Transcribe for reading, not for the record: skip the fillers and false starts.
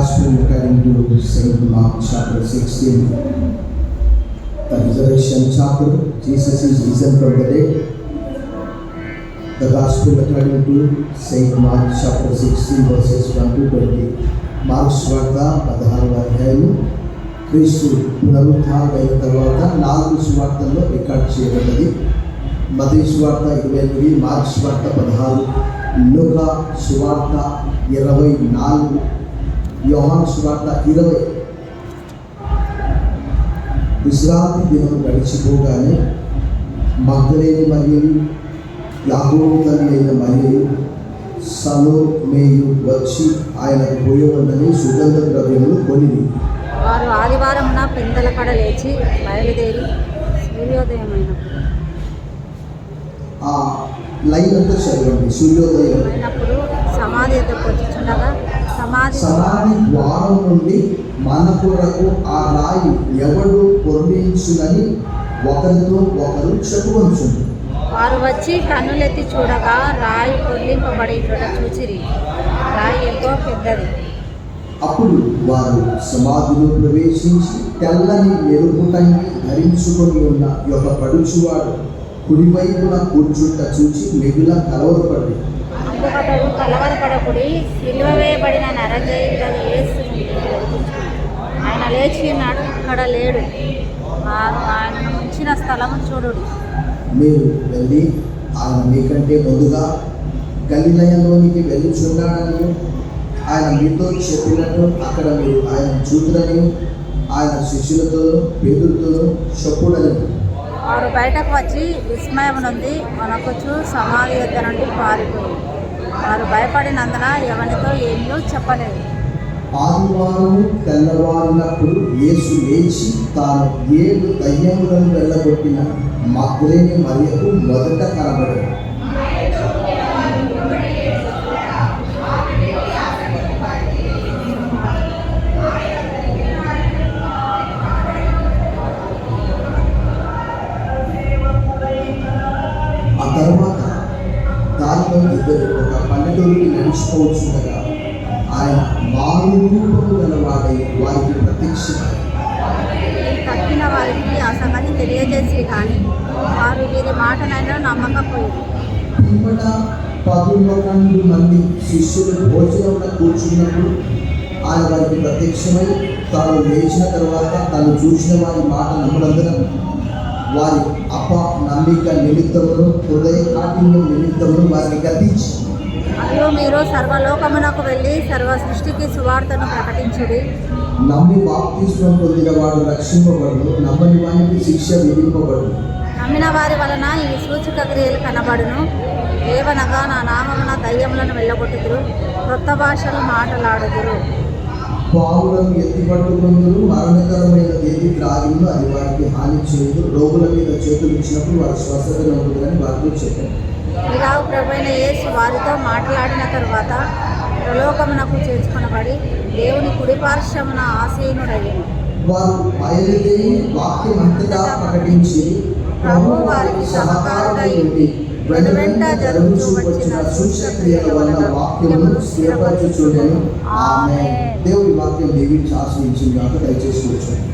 Gospel according to St. Mark chapter 16, the resurrection chapter. Jesus is risen from the dead. The Gospel according to St. Mark chapter 16 verses 1 to 20. Marks వార్త 16వ అధ్యాయము క్రీస్తు పునరుత్థానం అయిన తర్వాత 4 సువార్తల్లో record చేయబడ్డది. మత్తయి సువార్త 28, marks వార్త 16, లూకా సువార్త 24, యోహాను సువార్త 20. విశ్రాంతి దినం గడిచిపోగానే మగ్దలేని మరియు, యాకోబు తల్లి అయిన మరియు, సలోమేయు వచ్చి ఆయనకు పోయవద్దని సుగంధ ద్రవ్యములు కొనిది. వారు ఆదివారమున పెందల కడ లేచి బయలుదేరి సూర్యోదయమైనప్పుడు ఆ లైన్ అంతా చదవండి. సూర్యోదయం అయినప్పుడు సమాధి ఎద్దకు వచ్చుచుండగా సమాధి ద్వారం నుండి మన కొరకు ఆ రాయి ఎవడు పొర్లించునని ఒకరితో ఒకరు చెప్పుకొనుచుంది. వారు వచ్చి కన్నులెత్తి చూడగా రాయి పొర్లింపబడి చూచిరి. రాయి ఎంతో పెద్దది. అప్పుడు వారు సమాధిలో ప్రవేశించి తెల్లని మెరుగుటంగి ధరించుకొని ఉన్న యొక్క పడుచువాడు కుడివైపున కూర్చుంట చూచి మిగుల కలవరపడి, అందుకతడు కలవరపడకుడి, సిలువ వేయబడిన నరజయుడైన యేసు ఆయన లేచి ఉన్నాడు, ఇక్కడ లేడు. ఆయన ఉంచిన స్థలము చూడుడి. మీరు వెళ్ళి ఆయన మీకంటే ముందుగా గలిలయలోనికి వెళ్ళుచున్నాడని ఆయన మీతో చెప్పినట్టు అక్కడ మీరు ఆయన చూతులని ఆయన శిష్యులతోనూ పేదలతోనూ చెప్పుడని. వారు బయటకు వచ్చి విస్మయం నుండి వణకుచు సమాధి యొద్ద నుండి పారిపోయి వారు భయపడినందున ఎవరితో ఏమీ చెప్పలేదు. ఆదివారం తెల్లవారినప్పుడు యేసు లేచి తాను 7 దయ్యములను వెళ్ళగొట్టిన మగ్దలేని మరియకు మొదట కనబడాడు. ఆ తర్వాత దానిలో ఇద్దరు ఒక పల్లెటూరికి నడిచిపోవచ్చుండగా ఆయన మారు రూపము గలవాడై వారికి ప్రత్యక్షమై తక్కిన వారికి ఆ సంగతి తెలియజేసి కానీ వారు వీరి మాటనైనా నమ్మకపోయింది. పిమ్మట 11 మంది శిష్యులు భోజనంలో కూర్చున్నప్పుడు ఆయన వారికి ప్రత్యక్షమై తాను లేచిన తర్వాత తాను చూసిన వారి మాట నమ్మనందున వారి నమ్మిక నిమిత్తమును హృదయ కాఠిన్యం నిమిత్తమును వారిని గద్దించి, అయ్యో, మీరు సర్వలోకమునకు వెళ్ళి సర్వ సృష్టికి సువార్తను ప్రకటించుడి. నమ్మి బాప్తిస్మం పొందిన వాడు రక్షింపబడును, నమ్మని వానికి శిక్ష విధింపబడును. నమ్మిన వారి వలన ఈ సూచక క్రియలు కనబడును. ఏవనగా నా నామమున దయ్యములను వెళ్ళగొట్టుదురు, క్రొత్త భాషలు మాట్లాడుదురు, పావులను ఎత్తిపట్టుకుందరు, మరణకరమైన ఏది త్రాగిను అది వారికి హాని చేయదు, రోగుల మీద చేతులు ఇచ్చినప్పుడు వారి స్వస్థత నమ్ముతుందని వారితో చెప్పారు. ఇలాగ ప్రభువైన యేసు వారితో మాట్లాడిన తరువాత ప్రలోకమునకు చేర్చుకొనబడి దేవుని కుడిపార్శ్వమున ఆసీనుడయ్యాను. వారు బయలుదేరి వాక్యం అంతటా ప్రకటించి ప్రభు వారికి సహకారుడై ఉండి వెనువెంట జరుగుతూ వచ్చిన సూచక్రియల వల్ల వాక్యమును స్థిరపరచుచుండెను. ఆమేన్. దేవుని వాక్యం దీవించి ఆశ్రయించింది. దయచేసి కూర్చోండి.